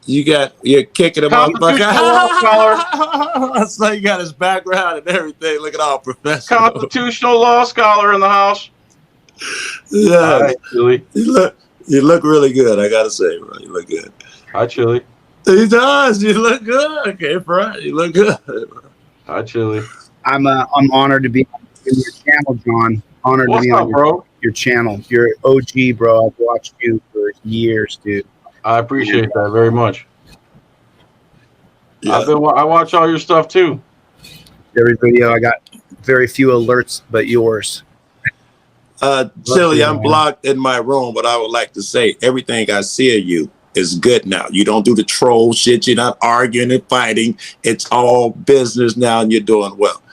You're kicking him off. Constitutional law scholar. So you got his background and everything. Look at all professional. Constitutional law scholar in the house. Yes. Hi, Chili. You look really good. I gotta say, bro. You look good. Hi, Chili. He does. You look good. Okay, bro. You look good. Hi, Chili. I'm honored to be on your channel, John. Honored What's to be up, on bro? your channel. You're OG, bro. I've watched you for years, dude. I appreciate that very much. Yeah. I watch all your stuff too. Every video, I got very few alerts, but yours. Chili, I'm blocked in my room, but I would like to say everything I see of you is good now. You don't do the troll shit. You're not arguing and fighting. It's all business now, and you're doing well.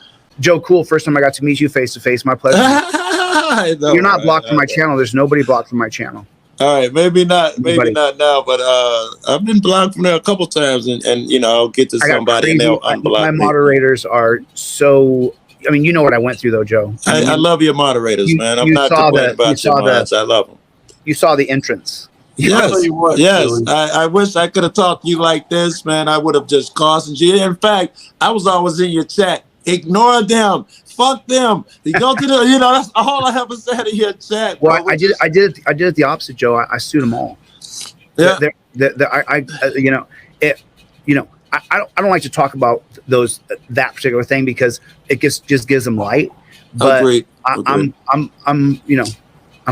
Joe Cool, first time I got to meet you face to face. My pleasure. You're not blocked from my channel. There's nobody blocked from my channel. All right, maybe not now, but I've been blocked from there a couple times, and you know, I'll get to somebody and they'll unblock my me. moderators are so. I mean, you know what I went through, though, Joe. I love your moderators, man. I'm not complaining about your mods. I love them. You saw the entrance. Yes, I wish I could have talked to you like this, man. I would have just cautioned you. In fact, I was always in your chat. Ignore them. Fuck them. You go to the, you know, that's all I ever said in your chat. Well, I did it the opposite, Joe. I sued them all. Yeah. I don't like to talk about that particular thing because it just gives them light. But Agreed. I'm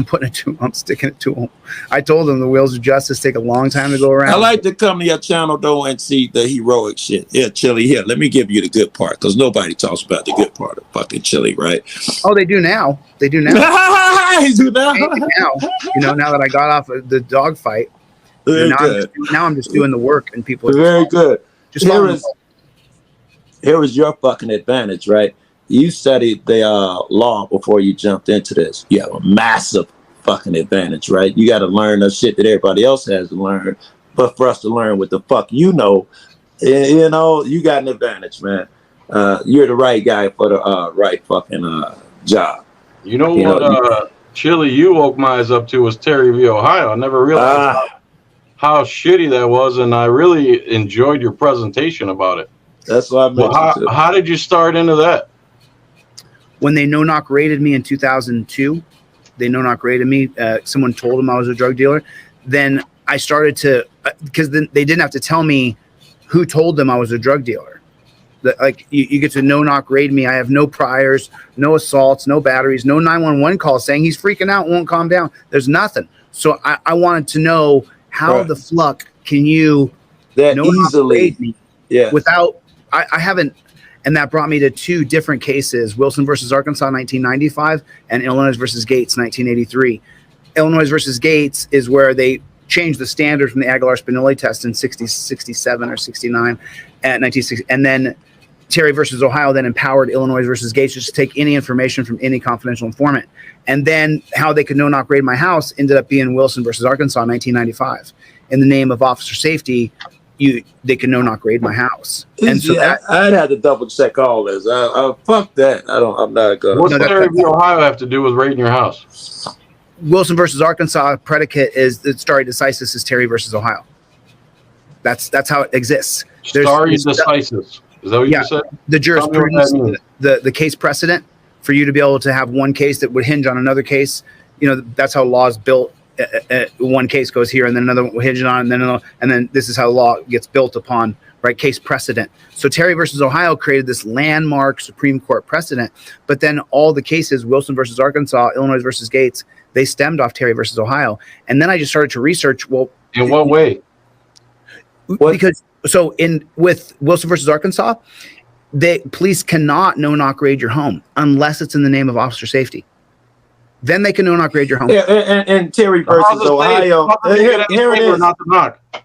putting it to them. I'm sticking it to them. I told them the wheels of justice take a long time to go around. I like to come to your channel though and see the heroic shit. Yeah, Chili. Here, let me give you the good part because nobody talks about the good part of fucking Chili, right? Oh, they do now. They do now. They do now. Now that I got off of the dog fight, now I'm just doing the work and people. Very good. Just here is your fucking advantage, right? You studied the law before you jumped into this. You have a massive fucking advantage, right? You got to learn the shit that everybody else has to learn. But for us to learn what the fuck you know, you got an advantage, man. You're the right guy for the right fucking job. You know what, Chili, you woke my eyes up to was Terry v. Ohio. I never realized how shitty that was, and I really enjoyed your presentation about it. That's what I mentioned. How did you start into that? When they no-knock raided me in 2002, they no-knock raided me. Someone told them I was a drug dealer. Then I started to, because then they didn't have to tell me who told them I was a drug dealer. You get to no-knock raid me. I have no priors, no assaults, no batteries, no 911 calls saying he's freaking out, won't calm down. There's nothing. So I wanted to know how the fuck can you that easily raid me without, I haven't. And that brought me to two different cases, Wilson versus Arkansas, 1995, and Illinois versus Gates, 1983. Illinois versus Gates is where they changed the standard from the Aguilar-Spinelli test in 67 or 69 at 1960. And then Terry versus Ohio then empowered Illinois versus Gates just to take any information from any confidential informant. And then how they could no-knock raid my house ended up being Wilson versus Arkansas, 1995. In the name of officer safety, they can no-knock raid my house. And so I'd have to double check all this. Fuck that. I'm not gonna. What's Terry v. Ohio have to do with raiding your house? Wilson versus Arkansas predicate is the stare decisis is Terry versus Ohio. That's how it exists. Stare decisis. Is that what you said? The jurisprudence, the case precedent for you to be able to have one case that would hinge on another case. That's how law is built. One case goes here and then another one hinges on, and then this is how law gets built upon, right? Case precedent. So Terry versus Ohio created this landmark Supreme Court precedent, but then all the cases, Wilson versus Arkansas, Illinois versus Gates, they stemmed off Terry versus Ohio. And then I just started to research, well, in what way? Because with Wilson versus Arkansas, the police cannot no-knock raid your home unless it's in the name of officer safety. Then they can no-knock raid your home. Yeah, and Terry versus Ohio. Here it is.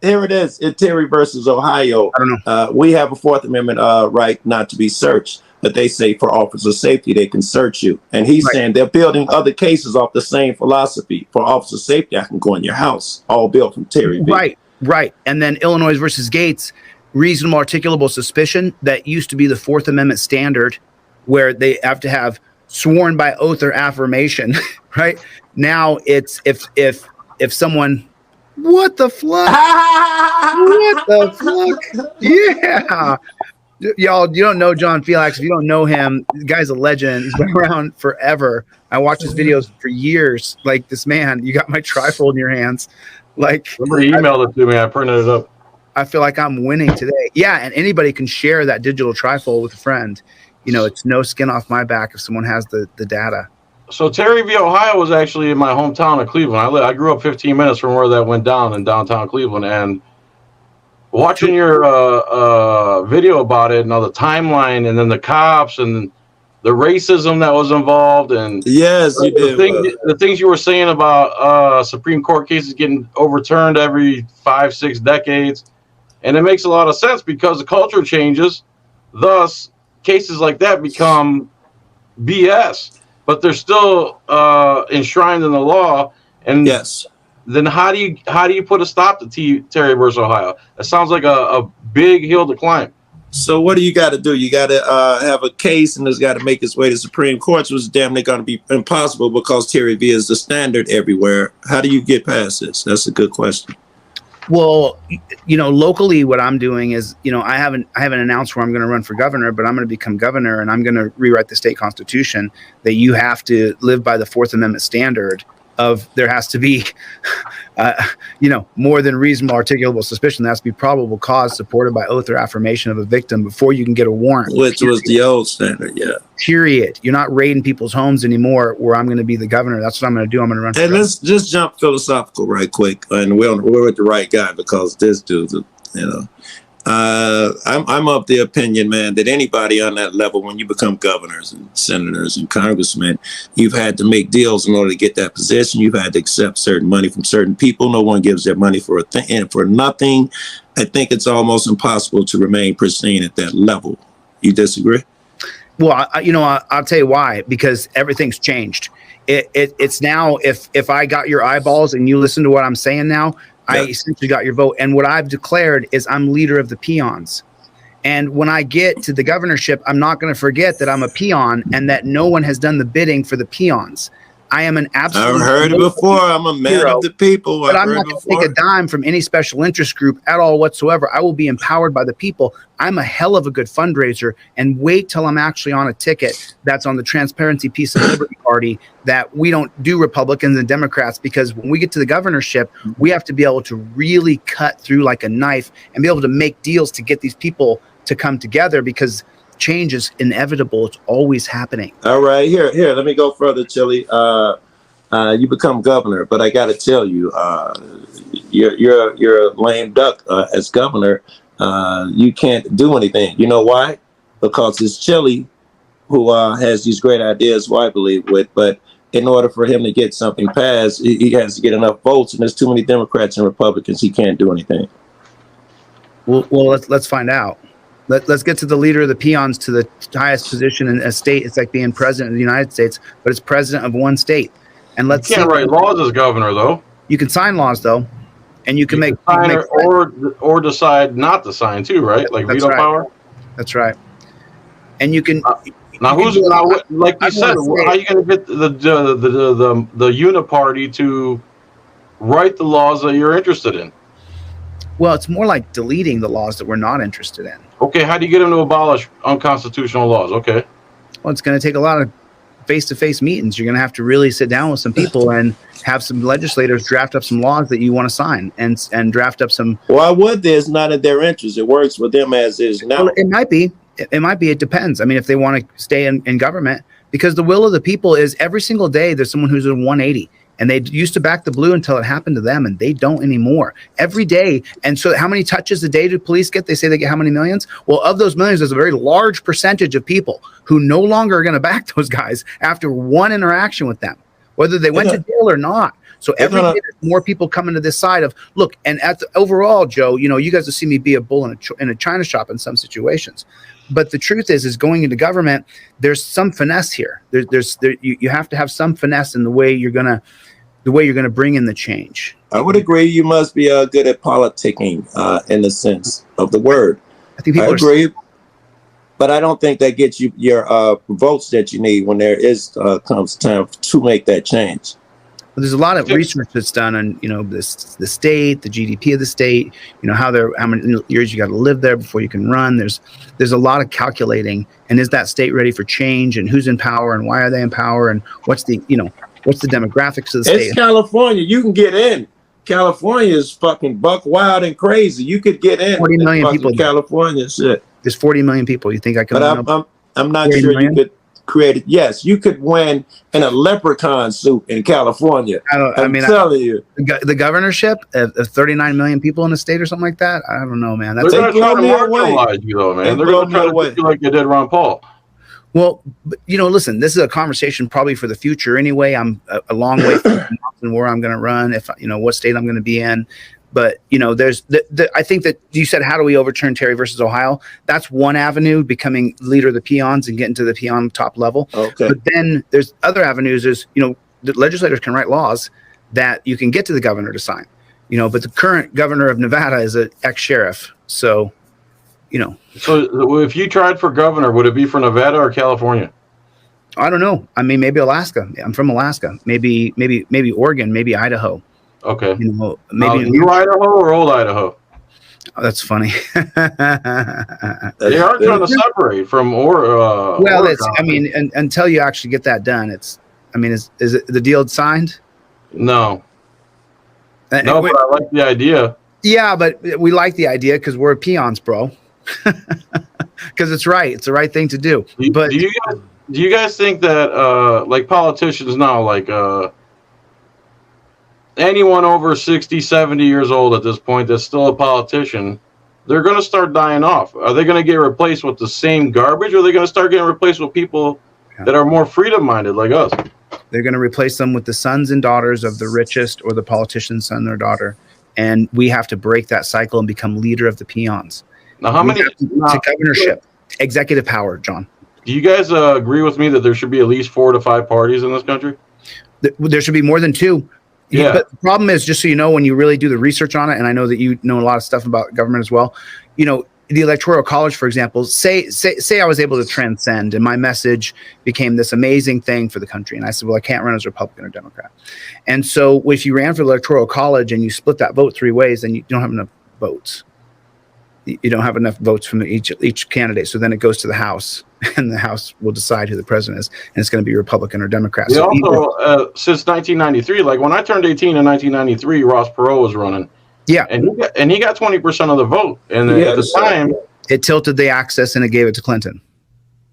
Here it is. In Terry versus Ohio, I don't know. We have a Fourth Amendment right not to be searched, but they say for officer safety they can search you. And he's saying they're building other cases off the same philosophy. For officer safety, I can go in your house, all built from Terry. Right. And then Illinois versus Gates, reasonable articulable suspicion, that used to be the Fourth Amendment standard, where they have to have sworn by oath or affirmation, right? Now it's if someone What the fuck? What the fuck? Yeah. Y'all, you don't know John Felix. If you don't know him, the guy's a legend. He's been around forever. I watch his videos for years. Like, this man, you got my trifold in your hands. Like, Somebody emailed it to me. I printed it up. I feel like I'm winning today. Yeah, and anybody can share that digital trifold with a friend. You know, it's no skin off my back if someone has the data. So Terry v. Ohio was actually in my hometown of Cleveland. I grew up 15 minutes from where that went down in downtown Cleveland, and watching your video about it and all the timeline, and then the cops and the racism that was involved, and Yes, you did. the things you were saying about Supreme Court cases getting overturned every 5-6 decades, and it makes a lot of sense because the culture changes. Thus, cases like that become BS, but they're still enshrined in the law. And Yes. then how do you put a stop to Terry versus Ohio? That sounds like a big hill to climb. So what do you got to do? You got to have a case, and it's got to make its way to Supreme Court, which is damn near going to be impossible because Terry v. is the standard everywhere. How do you get past this? That's a good question. Well, you know, locally, what I'm doing is, you know, I haven't announced where I'm going to run for governor, but I'm going to become governor, and I'm going to rewrite the state constitution that you have to live by the Fourth Amendment standard of there has to be, you know, more than reasonable articulable suspicion. There has to be probable cause supported by oath or affirmation of a victim before you can get a warrant. Which was the old standard, yeah. Period. You're not raiding people's homes anymore where I'm going to be the governor. That's what I'm going to do. I'm going to run for And governor. let's just jump philosophical right quick. And we're with the right guy because this dude, you know, I'm of the opinion, man, that anybody on that level, when you become governors and senators and congressmen, you've had to make deals in order to get that position. You've had to accept certain money from certain people. No one gives their money for a thing and for nothing. I think it's almost impossible to remain pristine at that level. You disagree? Well, I'll tell you why, because everything's changed. It's now, if I got your eyeballs and you listen to what I'm saying now, I essentially got your vote. And what I've declared is I'm leader of the peons. And when I get to the governorship, I'm not going to forget that I'm a peon and that no one has done the bidding for the peons. I am an absolute. I've heard it before. I'm a man of the people. But I'm not going to take a dime from any special interest group at all whatsoever. I will be empowered by the people. I'm a hell of a good fundraiser, and wait till I'm actually on a ticket that's on the Transparency, Peace, and Liberty Party. That we don't do Republicans and Democrats, because when we get to the governorship, we have to be able to really cut through like a knife and be able to make deals to get these people to come together, because change is inevitable. It's always happening. All right, here. Let me go further, Chili. You become governor, but I got to tell you, you're a lame duck as governor. You can't do anything. You know why? Because it's Chili who has these great ideas, who I believe with. But in order for him to get something passed, he has to get enough votes, and there's too many Democrats and Republicans. He can't do anything. Well, let's find out. Let's get to the leader of the peons, to the highest position in a state. It's like being president of the United States, but it's president of one state. And let's You can't write laws as governor, though. You can sign laws, though, and you can sign or decide not to sign too, right? Like veto power. That's right. And you can. Now, like you said, how are you going to get the uniparty to write the laws that you're interested in? Well, it's more like deleting the laws that we're not interested in. Okay, how do you get them to abolish unconstitutional laws? Okay. Well, it's going to take a lot of face-to-face meetings. You're going to have to really sit down with some people and have some legislators draft up some laws that you want to sign, and draft up some. Why would they? It's not in their interest. It works for them as is now. Well, it might be. It depends. I mean, if they want to stay in government, because the will of the people is every single day there's someone who's in 180. And they used to back the blue until it happened to them, and they don't anymore. Every day. And so how many touches a day do police get? They say they get how many millions? Well, of those millions, there's a very large percentage of people who no longer are going to back those guys after one interaction with them, whether they went to jail or not. So every day there's more people coming to this side of, look, and overall, Joe, you know, you guys have seen me be a bull in a china shop in some situations. But the truth is going into government, there's some finesse here. You have to have some finesse in the way you're gonna bring in the change. I would agree. You must be good at politicking in the sense of the word. I think people agree, but I don't think that gets you your votes that you need when there comes time to make that change. there's a lot of research that's done on, the state, the GDP of the state, how many years you got to live there before you can run. There's a lot of calculating, and is that state ready for change, and who's in power, and why are they in power, and what's the demographics of the state. It's California. You can get in. California is fucking buck wild and crazy. You could get in. 40 million people. California shit. There's 40 million people. You think I can? But I'm not sure million? you could create it. Yes, you could win in a leprechaun suit in California. I'm telling you. The governorship of 39 million people in the state or something like that. I don't know, man. They're going to try to marginalize you, though, man. They're going to try to do you like they did Ron Paul. Well, listen, this is a conversation probably for the future anyway. I'm a long way from where I'm going to run, if what state I'm going to be in. But, there's I think that you said, how do we overturn Terry versus Ohio? That's one avenue, becoming leader of the peons and getting to the peon top level. Okay. But then there's other avenues. There's, the legislators can write laws that you can get to the governor to sign, but the current governor of Nevada is an ex-sheriff. So, So if you tried for governor, would it be for Nevada or California? I don't know. I mean, maybe Alaska. I'm from Alaska. Maybe Oregon. Maybe Idaho. Okay. Maybe New Idaho or old Idaho? Oh, that's funny. They are trying to separate from well, Oregon. Until you actually get that done, is it the deal signed? No. But I like the idea. Yeah, but we like the idea because we're peons, bro. Because it's right. It's the right thing to do. But do you guys think that like politicians now, like anyone over 60, 70 years old at this point that's still a politician, they're going to start dying off? Are they going to get replaced with the same garbage, or are they going to start getting replaced with people that are more freedom-minded like us? They're going to replace them with the sons and daughters of the richest or the politician's son or daughter. And we have to break that cycle and become leader of the peons. Now, how many to governorship, executive power, John? Do you guys agree with me that there should be at least 4 to 5 parties in this country? There should be more than 2. Yeah. But the problem is, just so you know, when you really do the research on it, and I know that you know a lot of stuff about government as well, the Electoral College, for example, say I was able to transcend and my message became this amazing thing for the country. And I said, well, I can't run as a Republican or Democrat. And so if you ran for the Electoral College and you split that vote 3 ways, then you don't have enough votes. You don't have enough votes from each candidate. So then it goes to the House, and the House will decide who the president is. And it's going to be Republican or Democrat. Yeah, also, since 1993, like when I turned 18 in 1993, Ross Perot was running. Yeah. And he got 20% of the vote. And at the time, it tilted the axis and it gave it to Clinton.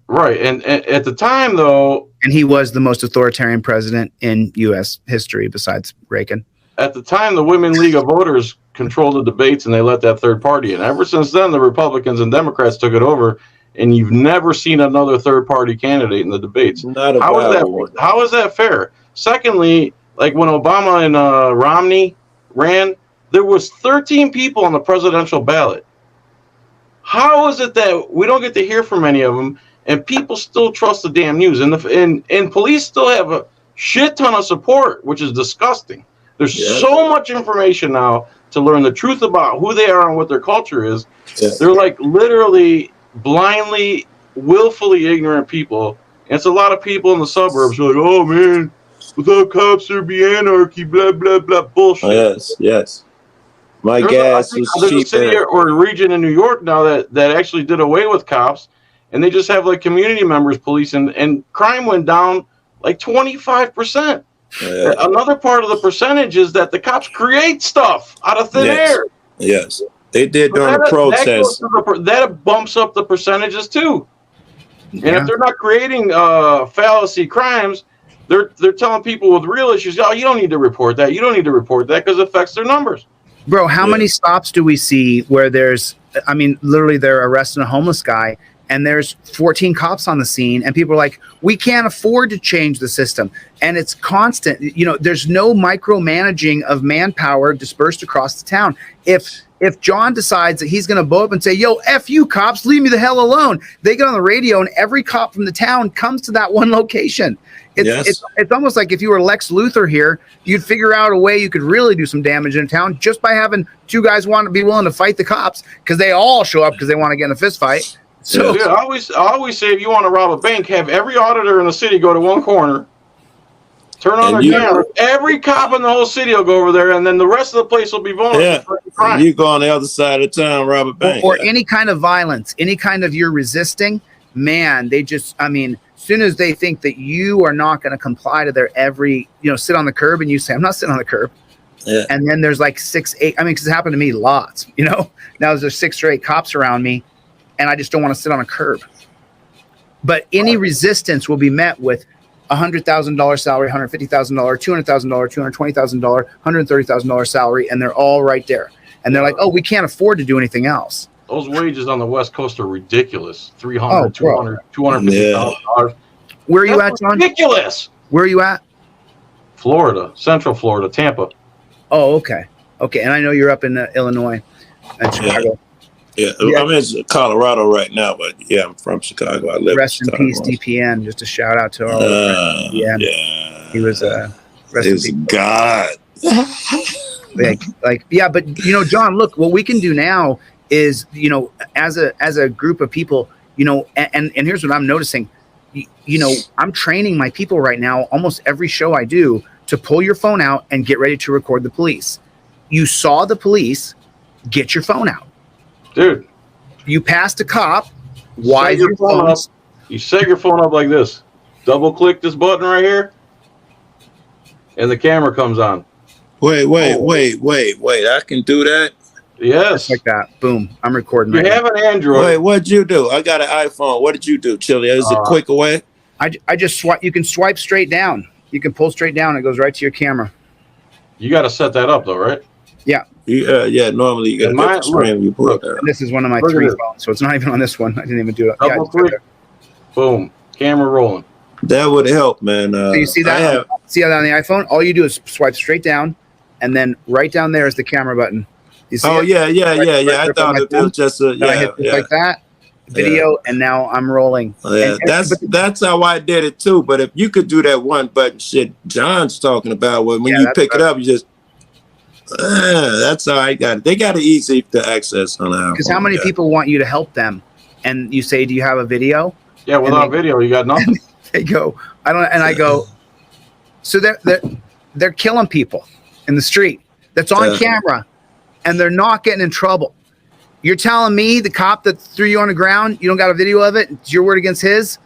Right. And at the time, though. And he was the most authoritarian president in U.S. history besides Reagan. At the time, the Women League of Voters controlled the debates, and they let that third party in. Ever since then, the Republicans and Democrats took it over, and you've never seen another third party candidate in the debates. How is that fair? Secondly, like when Obama and Romney ran, there was 13 people on the presidential ballot. How is it that we don't get to hear from any of them, and people still trust the damn news? And police still have a shit ton of support, which is disgusting. There's so much information now to learn the truth about who they are and what their culture is. Yeah. They're like literally blindly, willfully ignorant people. And it's a lot of people in the suburbs who are like, oh man, without cops there'd be anarchy, blah, blah, blah, bullshit. Yes. There's a city or a region in New York now that actually did away with cops, and they just have like community members policing, and crime went down like 25%. Yeah. Another part of the percentage is that the cops create stuff out of thin air. Yes, they did during the protest. That bumps up the percentages too. And if they're not creating fallacy crimes, they're telling people with real issues, oh, you don't need to report that. You don't need to report that because it affects their numbers. Bro, how many stops do we see where literally they're arresting a homeless guy and there's 14 cops on the scene, and people are like, we can't afford to change the system. And it's constant. There's no micromanaging of manpower dispersed across the town. If John decides that he's going to blow up and say, yo, F you cops, leave me the hell alone, they get on the radio and every cop from the town comes to that one location. It's almost like if you were Lex Luthor here, you'd figure out a way you could really do some damage in town just by having 2 guys want to be willing to fight the cops, because they all show up because they want to get in a fist fight. So I always say, if you want to rob a bank, have every auditor in the city go to one corner, Turn on And the camera. Every cop in the whole city will go over there, and then the rest of the place will be vulnerable Yeah. for crime. You go on the other side of town, rob a bank. or any kind of violence, any kind of you're resisting, man, they just, I mean, as soon as they think that you are not going to comply to their every, sit on the curb, and you say, I'm not sitting on the curb. Yeah. And then there's like 6, 8, I mean, because it happened to me lots, now there's 6 or 8 cops around me, and I just don't want to sit on a curb. But any resistance will be met with $100,000 salary, $150,000, $200,000, $220,000, $130,000 salary, and they're all right there. And they're like, oh, we can't afford to do anything else. Those wages on the West Coast are ridiculous. $300, bro. $200, $250,000. Where are you at, John? Ridiculous. Where are you at? Florida, Central Florida, Tampa. Oh, okay. Okay. And I know you're up in Illinois and Chicago. Yeah. I'm in Colorado right now, but yeah, I'm from Chicago. I live Rest in Chicago. peace, DPN. Just a shout out to all of Yeah. He was rest in He's peace. God. Yeah, but John, look, what we can do now is, as a group of people, and here's what I'm noticing. I'm training my people right now, almost every show I do, to pull your phone out and get ready to record the police. You saw the police, get your phone out. Dude. You passed a cop, why is Set your phone up. You set your phone up like this. Double click this button right here, and the camera comes on. Wait. I can do that? Yes. like that? Boom, I'm recording. You right have now. an Android. Wait, what'd you do? I got an iPhone. What did you do, Chili? Is it quick away? I just swipe. You can swipe straight down. You can pull straight down. It goes right to your camera. You got to set that up, though, right? Yeah. Yeah. Normally you got to get the screen. You pull it down. And this is one of my Look at 3 this. phones, so it's not even on this one. I didn't even do it. Double click. Boom. Camera rolling. That would help, man. So you see that? See that on the iPhone? All you do is swipe straight down, and then right down there is the camera button. You see it? Yeah. Right I thought it was just a Then I hit just like that, video, and now I'm rolling. Yeah, that's how I did it too. But if you could do that one button shit John's talking about, when you pick it up, you just that's how I got it. They got it easy to access on our. Because how many people want you to help them, and you say, "Do you have a video?" Yeah, without video, you got nothing. They go, "I don't," and I go, "So they're killing people in the street. That's on camera, and they're not getting in trouble. You're telling me the cop that threw you on the ground, you don't got a video of it? It's your word against his?"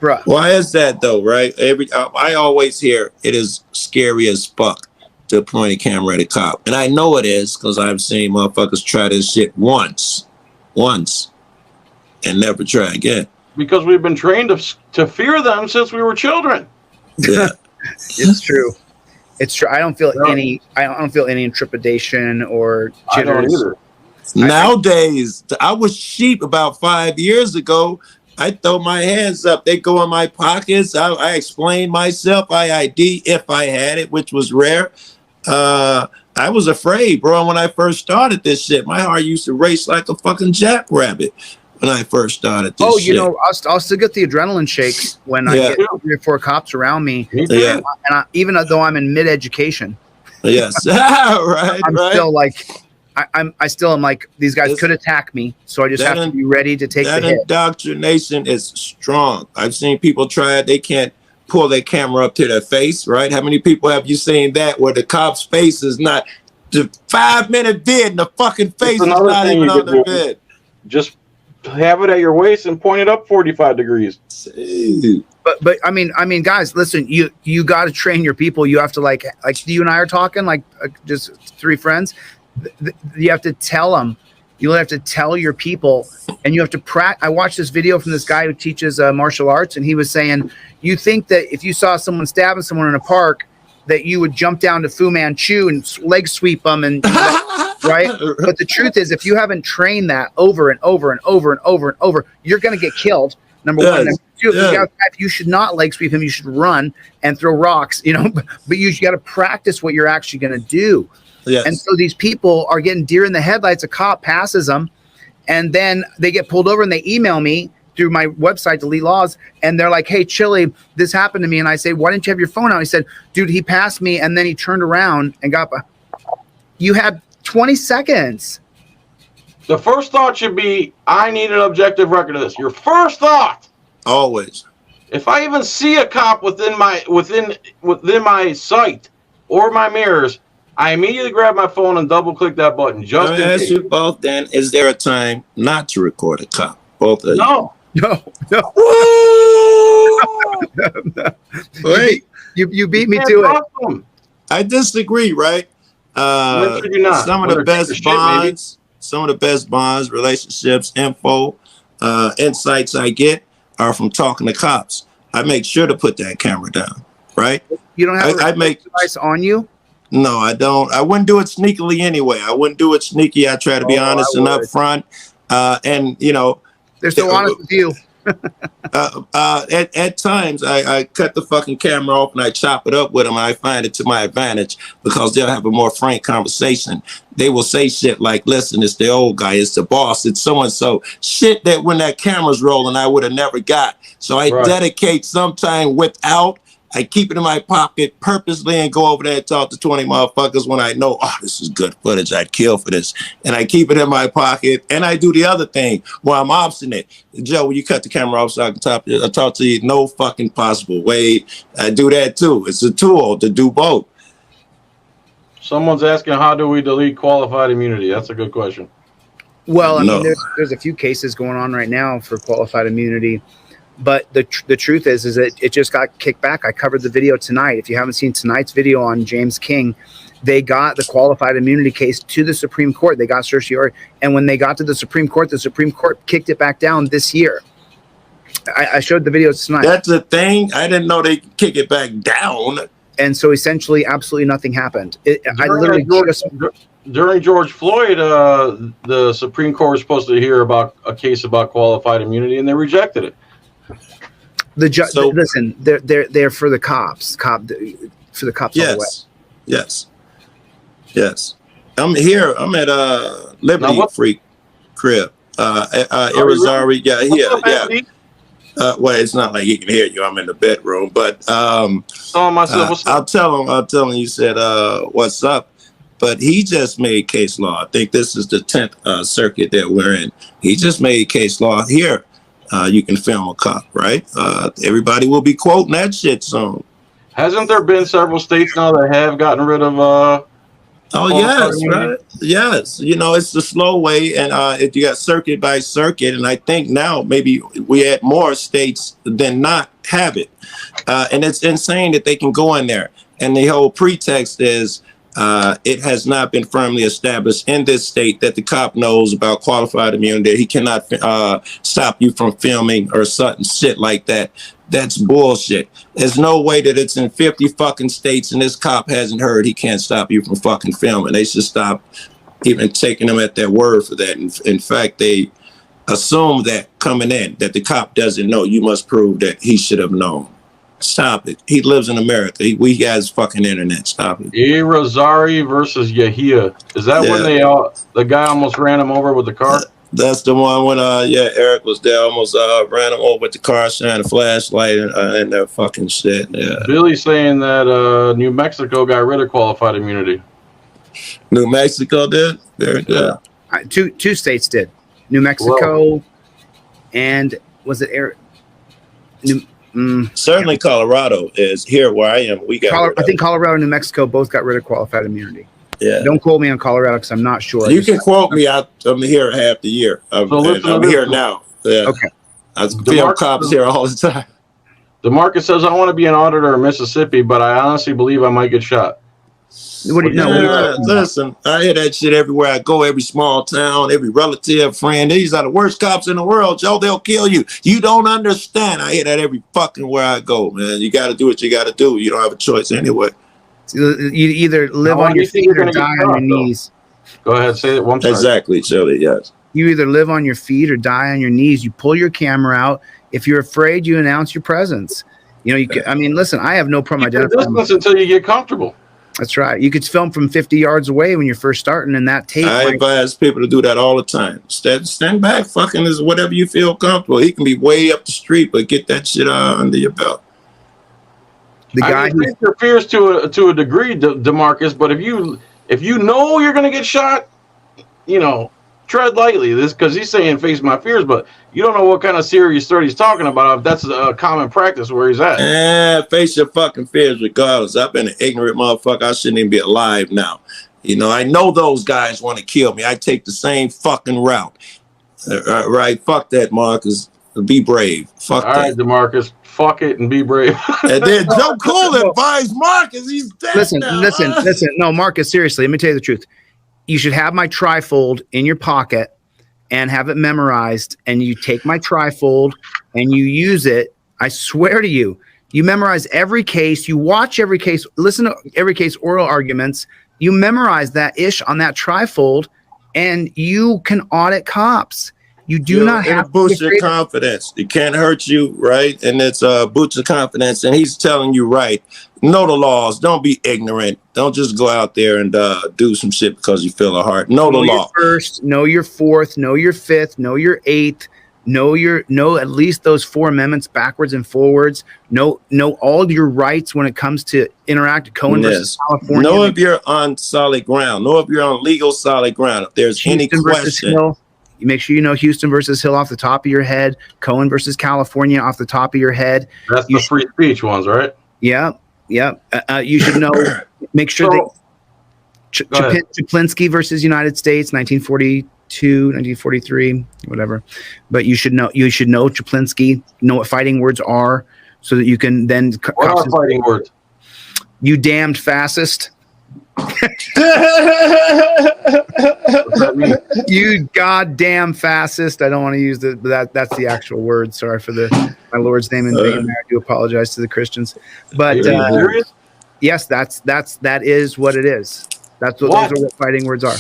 Bruh. Why is that though, right? I always hear it is scary as fuck to point a camera at a cop. And I know it is because I've seen motherfuckers try this shit once, and never try again. Because we've been trained to fear them since we were children. Yeah. It's true. It's true. I don't feel any intrepidation or I don't jitters. either. Nowadays, I was sheep about 5 years ago. I throw my hands up. They go in my pockets. I explain myself. I ID if I had it, which was rare. I was afraid, bro. When I first started this shit, my heart used to race like a fucking jackrabbit when I first started this shit. I'll still get the adrenaline shakes when I get 3 or 4 cops around me. Yeah. And even though I'm in mid-education, Yes. Right. I'm still like, I still am like, these guys could attack me, so I just have to be ready to take the hit. That indoctrination is strong. I've seen people try it. They can't pull their camera up to their face, right? How many people have you seen that where the cop's face is not the 5-minute vid and the fucking face is not even on the vid? Just have it at your waist and point it up 45 degrees. But I mean, guys, listen, you got to train your people. You have to like you and I are talking like just 3 friends. You have to tell them. You have to tell your people, and you have to practice. I watched this video from this guy who teaches martial arts, and he was saying, you think that if you saw someone stabbing someone in a park, that you would jump down to Fu Manchu and leg sweep them, and right? But the truth is, if you haven't trained that over and over and over and over and over, you're going to get killed. Number one. Number two, you should not leg sweep him. You should run and throw rocks, but you got to practice what you're actually going to do. Yes. And so these people are getting deer in the headlights. A cop passes them, and then they get pulled over and they email me through my website, Delete Laws, and they're like, "Hey, Chili, this happened to me." And I say, "Why didn't you have your phone out?" He said, "Dude, he passed me, and then he turned around and got." You had 20 seconds. The first thought should be, I need an objective record of this. Your first thought. Always. If I even see a cop within my sight or my mirrors, I immediately grab my phone and double click that button just Let me in ask case. you both then, is there a time not to record a cop? Both of you. No. No. Wait, You beat me Can't to it. trust them. I disagree, right? When should you not? Some of When the they're taking best shit, maybe? bonds, relationships, info, insights I get are from talking to cops. I make sure to put that camera down, right? You don't have I a make device on you. no, I don't. I wouldn't do it sneakily anyway. I wouldn't do it sneaky. I try to be honest and upfront. And you know, They're so honest with you. at times I cut the fucking camera off and I chop it up with them. And I find it to my advantage because they'll have a more frank conversation. They will say shit like, listen, it's the old guy, it's the boss, it's so-and-so. Shit that when that camera's rolling, I would have never got. So I dedicate some time without. I keep it in my pocket purposely and go over there and talk to 20 motherfuckers when I know, oh, this is good footage. I'd kill for this. And I keep it in my pocket. And I do the other thing where I'm obstinate. Joe, when you cut the camera off so I can talk to you, no fucking possible way. I do that too. It's a tool to do both. Someone's asking, how do we delete qualified immunity? That's a good question. Well, I No. mean, there's a few cases going on right now for qualified immunity. But the truth is that it just got kicked back. I covered the video tonight. If you haven't seen tonight's video on James King, they got the qualified immunity case to the Supreme Court. They got certiorari. And when they got to the Supreme Court kicked it back down this year. I showed the videos tonight. That's the thing. I didn't know they kick it back down. And so essentially, absolutely nothing happened. During George Floyd, the Supreme Court was supposed to hear about a case about qualified immunity, and they rejected it. Listen, they're for the cops. For the cops. Yes. I'm here. I'm at Liberty Freak crib. Irizarry. Yeah. Well, it's not like he can hear you. I'm in the bedroom, but I'll tell him you said what's up. But he just made case law. I think this is the 10th circuit that we're in. He just made case law here. You can film a cop, right? Everybody will be quoting that shit soon. Hasn't there been several states now that have gotten rid of? Oh yes, right. Yes, you know it's the slow way, and you got circuit by circuit, and I think now maybe we had more states than not have it, and it's insane that they can go in there. And the whole pretext is it has not been firmly established in this state that the cop knows about qualified immunity. He cannot stop you from filming or something shit like that. That's bullshit. There's no way that it's in 50 fucking states and this cop hasn't heard he can't stop you from fucking filming. They should stop even taking them at their word for that. In fact, they assume that coming in, that the cop doesn't know. You must prove that he should have known. Stop it. He lives in America. We has fucking internet. Stop it. Irizarry versus Yahia. Is that when the guy almost ran him over with the car? That's the one when Eric was there, almost ran him over with the car, shining a flashlight and that fucking shit. Yeah. Billy's saying that New Mexico got rid of qualified immunity. New Mexico did? Very good. Two states did. New Mexico and was it Eric? Certainly Colorado is here where I am. We got I think Colorado and New Mexico both got rid of qualified immunity. Yeah. Don't quote me on Colorado because I'm not sure. You can quote me. I'm here half the year. I'm here now. Yeah. Okay. I feel cops here all the time. DeMarcus says, I want to be an auditor in Mississippi, but I honestly believe I might get shot. What do you know? Listen, I hear that shit everywhere I go, every small town, every relative, friend. These are the worst cops in the world, Joe. They'll kill you. You don't understand. I hear that every fucking where I go, man. You got to do what you got to do. You don't have a choice anyway. You either live on your feet or die on your knees. Go ahead, say it one time. Exactly, Shirley, yes. You either live on your feet or die on your knees. You pull your camera out. If you're afraid, you announce your presence. You know, I mean, listen, I have no problem identifying. Distance until you get comfortable. That's right. You could film from 50 yards away when you're first starting, and that tape. I advise people to do that all the time. Stand back, fucking is whatever you feel comfortable. He can be way up the street, but get that shit under your belt. The guy who interferes to a degree, DeMarcus, but if you know you're gonna get shot, you know, tread lightly. This because he's saying face my fears, but you don't know what kind of serious threat he's talking about. If that's a common practice where he's at. Face your fucking fears regardless. I've been an ignorant motherfucker. I shouldn't even be alive now. You know, I know those guys want to kill me. I take the same fucking route. Right? Fuck that, Marcus. Be brave. Fuck All that. right, DeMarcus. Fuck it and be brave. And then Joe Cool advised Marcus. He's dead Listen, now. listen. No, Marcus, seriously, let me tell you the truth. You should have my trifold in your pocket and have it memorized. And you take my trifold and you use it. I swear to you, you memorize every case. You watch every case. Listen to every case, oral arguments. You memorize that ish on that trifold, and you can audit cops. You do not have to boost your confidence. It can't hurt you, right? And it's boost your confidence. And he's telling you, right, know the laws. Don't be ignorant. Don't just go out there and do some shit because you feel a heart. Know the law. Your first, know your fourth, know your fifth, know your eighth, know at least those 4 amendments backwards and forwards. Know all your rights when it comes to interact. Cohen versus California. Know if you're on solid ground. Know if you're on legal solid ground. If there's any question. You make sure you know Houston versus Hill off the top of your head. Cohen versus California off the top of your head. That's the free speech ones, right? Yeah. You should know. Make sure that Chaplinsky versus United States, 1942, 1943, whatever. But you should know Chaplinsky. Know what fighting words are, so that you can then. What are fighting words? You damned fascist. You goddamn fascist. I don't want to use that's the actual word. Sorry for my Lord's name in vain. I do apologize to the Christians. But yes, that is what it is. Those are what fighting words are.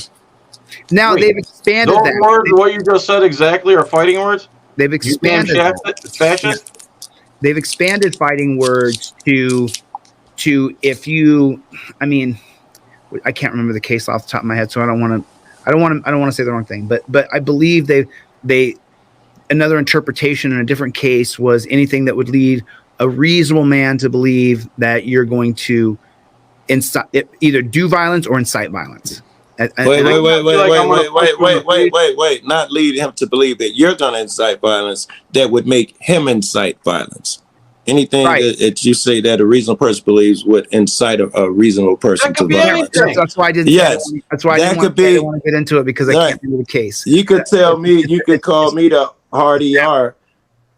Now they've expanded those words, what you just said exactly are fighting words? They've expanded fascist? They've expanded fighting words to if you, I mean, I can't remember the case off the top of my head, so I don't want to say the wrong thing. But I believe they another interpretation in a different case was anything that would lead a reasonable man to believe that you're going to either do violence or incite violence. Wait. Not lead him to believe that you're going to incite violence that would make him incite violence. Anything that you say that a reasonable person believes would incite a reasonable person to violence. That's why I didn't. Yes, that's why I didn't want to get into it because I can't remember the case. You could tell me, you could call me the hard ER.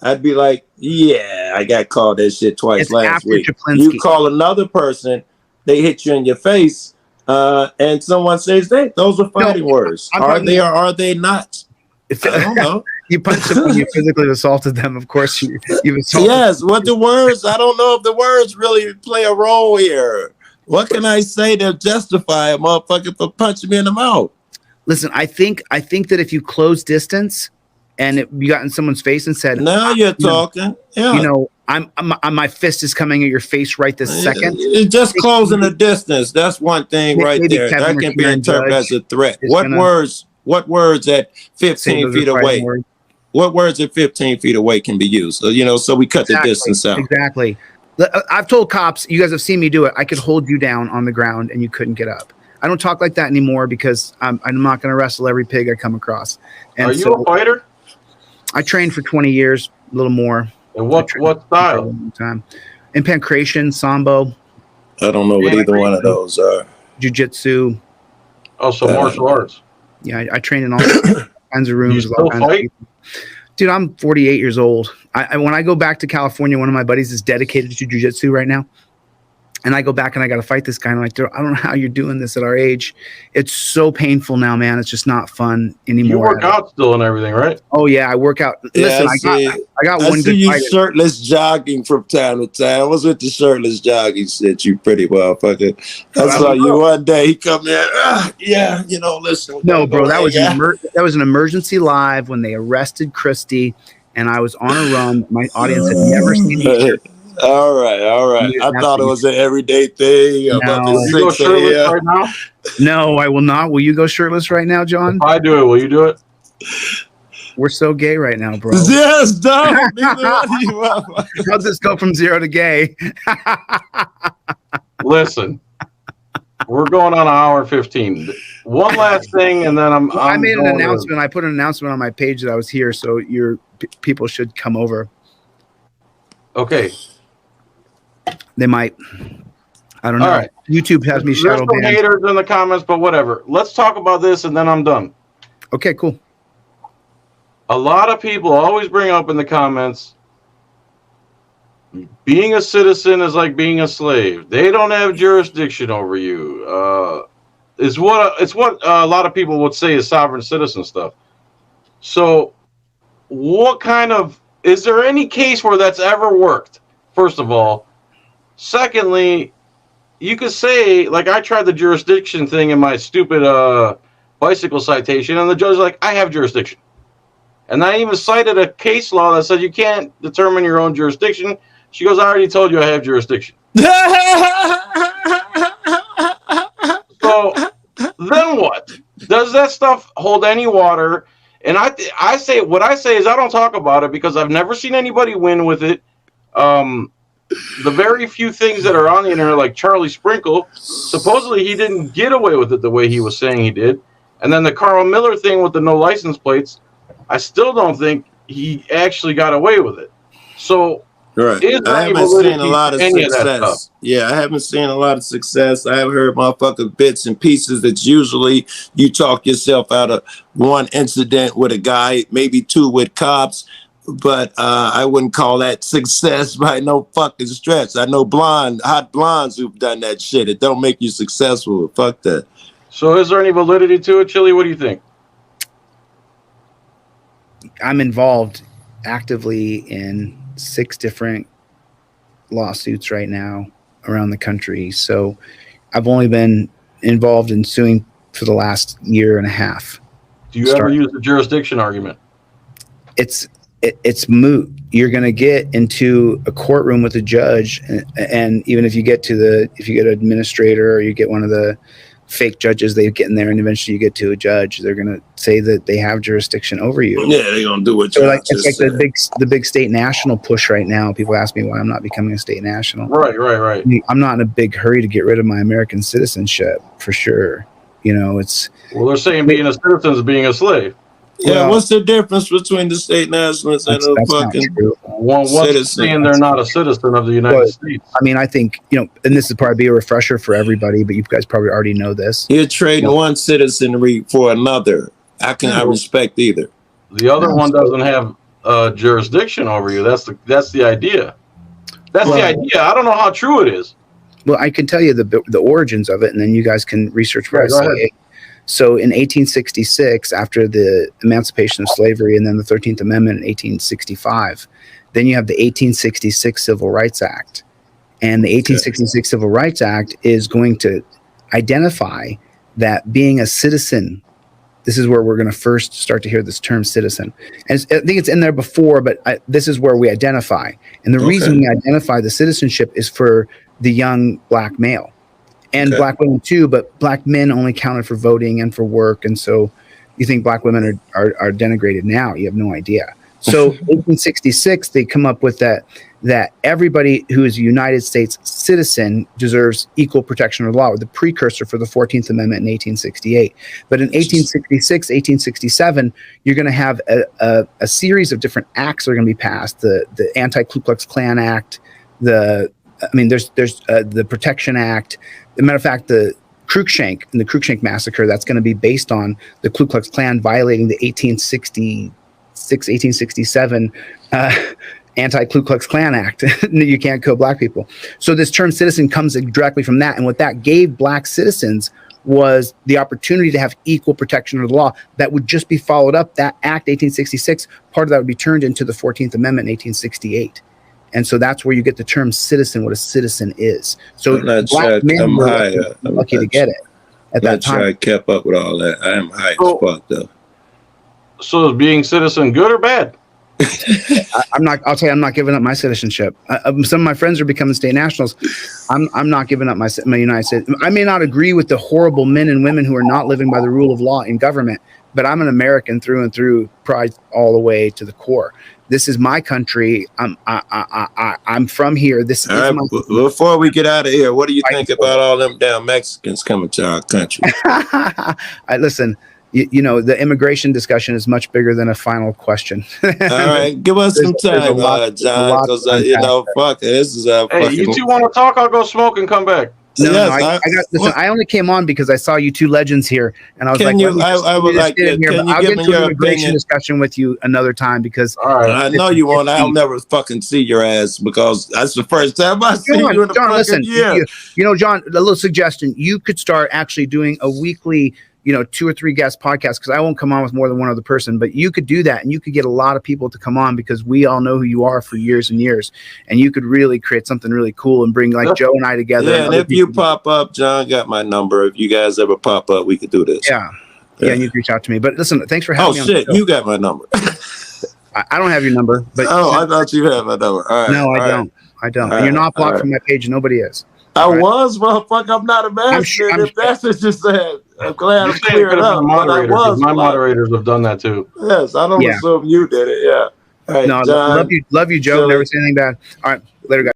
I'd be like, yeah, I got called that shit twice last week. You call another person, they hit you in your face, and someone says those are fighting words. Are they or are they not? I don't know. You punched them, you physically assaulted them. Of course, you've assaulted. Yes, what the words? I don't know if the words really play a role here. What can I say to justify a motherfucker for punching me in the mouth? Listen, I think that if you close distance and you got in someone's face and said, "Now you're talking," my fist is coming at your face right this second. It's just closing the distance. That's one thing right there. That can be interpreted as a threat. What words at 15 feet away? What words at 15 feet away can be used? So we cut the distance out. Exactly. I've told cops, you guys have seen me do it. I could hold you down on the ground and you couldn't get up. I don't talk like that anymore because I'm not going to wrestle every pig I come across. And are you a fighter? I trained for 20 years, a little more. And what style? In pancration, sambo. I don't know what either one of those are. Jiu-jitsu. Oh, so martial arts. Yeah, I train in all kinds of rooms. You still fight? Dude, I'm 48 years old. When I go back to California, one of my buddies is dedicated to jiu-jitsu right now. And I go back and I got to fight this guy. And I'm like, dude, I don't know how you're doing this at our age. It's so painful now, man. It's just not fun anymore. You work out still and everything, right? Oh, yeah, I work out. Listen, I got one good fight. Shirtless jogging from time to time. I was with the shirtless jogging shit, you pretty motherfucker. I saw you one day. He come in. Listen. No, bro, that was an emergency live when they arrested Christie. And I was on a run. My audience had never seen me. All right. I thought it was an everyday thing. About the 6 a.m. Right now? No, I will not. Will you go shirtless right now, John? If I do it, will you do it? We're so gay right now, bro. Yes, don't. How's this go from 0 to gay? Listen, we're going on an hour 15. one last thing, and then I made an going to- announcement. I put an announcement on my page that I was here, so your people should come over. Okay. They might. I don't know. All right. YouTube has me There's shadow some banned. haters in the comments, but whatever. Let's talk about this, and then I'm done. Okay, cool. A lot of people always bring up in the comments, being a citizen is like being a slave. They don't have jurisdiction over you. It's what a lot of people would say is sovereign citizen stuff. So, is there any case where that's ever worked? First of all. Secondly, you could say, like, I tried the jurisdiction thing in my stupid bicycle citation, and the judge's like, I have jurisdiction. And I even cited a case law that said you can't determine your own jurisdiction. She goes, I already told you I have jurisdiction. So then what? Does that stuff hold any water? And I say what I say is I don't talk about it because I've never seen anybody win with it. The very few things that are on the internet, like Charlie Sprinkle, supposedly he didn't get away with it the way he was saying he did. And then the Carl Miller thing with the no license plates, I still don't think he actually got away with it. So Right. is there I any haven't validity seen a lot of to any of that stuff? success. Yeah, I haven't seen a lot of success. I have heard motherfucking bits and pieces that usually you talk yourself out of one incident with a guy, maybe two with cops, but I wouldn't call that success by no fucking stretch. I know hot blondes who've done that shit. It don't make you successful. Fuck that. So is there any validity to it, Chili? What do you think? I'm involved actively in 6 different lawsuits right now around the country. So I've only been involved in suing for the last year and a half. Do you ever use the jurisdiction argument? It's moot. You're going to get into a courtroom with a judge, and even if you get an administrator or you get one of the fake judges, they get in there, and eventually you get to a judge. They're going to say that they have jurisdiction over you. Yeah, they're gonna do what So you like just it's like said. the big state national push right now. People ask me why I'm not becoming a state national. Right. I'm not in a big hurry to get rid of my American citizenship for sure. You know, Well, they're saying being a citizen is being a slave. Yeah, well, what's the difference between the state nationalists and the that's not fucking true. One's citizen? saying they're not a citizen of the United Well, States. I mean, I think, and this is probably be a refresher for everybody, but you guys probably already know this. You're trading one citizenry for another. I respect either. The other one doesn't have jurisdiction over you. That's the idea. That's the idea. I don't know how true it is. Well, I can tell you the origins of it, and then you guys can research what Right, I go say. So in 1866, after the emancipation of slavery and then the 13th Amendment in 1865, then you have the 1866 Civil Rights Act. And the 1866 Civil Rights Act is going to identify that being a citizen, this is where we're going to first start to hear this term citizen. And I think it's in there before, but this is where we identify. And the reason we identify the citizenship is for the young black male. And black women too, but black men only counted for voting and for work. And so you think black women are denigrated now. You have no idea. So 1866, they come up with that everybody who is a United States citizen deserves equal protection of the law, the precursor for the 14th Amendment in 1868. But in 1866, 1867, you're going to have a series of different acts that are going to be passed. The Anti-Ku Klux Klan Act, there's the Protection Act. As a matter of fact, the Cruikshank and the Cruikshank massacre, that's going to be based on the Ku Klux Klan violating the 1867 Anti-Ku Klux Klan Act. You can't kill black people. So this term citizen comes directly from that. And what that gave black citizens was the opportunity to have equal protection of the law that would just be followed up. That Act 1866, part of that would be turned into the 14th Amendment in 1868. And so that's where you get the term citizen, what a citizen is. So black men were lucky to get it at that time. I kept up with all that. I am high as fuck though. So is being citizen good or bad? I'll tell you, I'm not giving up my citizenship. Some of my friends are becoming state nationals. I'm not giving up my United States. I may not agree with the horrible men and women who are not living by the rule of law in government, but I'm an American through and through, pride all the way to the core. This is my country. I'm from here. This is All right, my. before we get out of here, what do you think about all them damn Mexicans coming to our country? Listen, you know, the immigration discussion is much bigger than a final question. All right, give us some time, John, because you know, fuck, this is a. Hey, you two want to talk? I'll go smoke and come back. No, Yes, I got. Listen, I only came on because I saw you two legends here, and I was Can like, you- I would like to- can you I'll give get me to your an immigration opinion? discussion with you another time because All right. I know you won't. I'll never fucking see your ass because that's the first time I see you in a John, fucking listen, year. you know, John, a little suggestion. You could start actually doing a weekly, you know, 2 or 3 guest podcasts because I won't come on with more than one other person, but you could do that and you could get a lot of people to come on because we all know who you are for years and years. And you could really create something really cool and bring like Joe and I together. Yeah, and if you pop up, John got my number. If you guys ever pop up, we could do this. Yeah, and you can reach out to me. But listen, thanks for having me on shit, the show. you got my number. I don't have your number, but I thought you had my number. All right, no, I all right. don't. I don't. All And you're right, not blocked all right. from my page. Nobody is. I All right. was, motherfucker. I'm not a man. If that's what you said, I'm glad You're I saying it cleared could it have up. been But I moderators. 'cause was. my blocked. moderators have done that too. Yes, I don't Yeah. assume you did it. Yeah. All right, No, John. love you, Joe. Silly. Never say anything bad. All right, later, guys.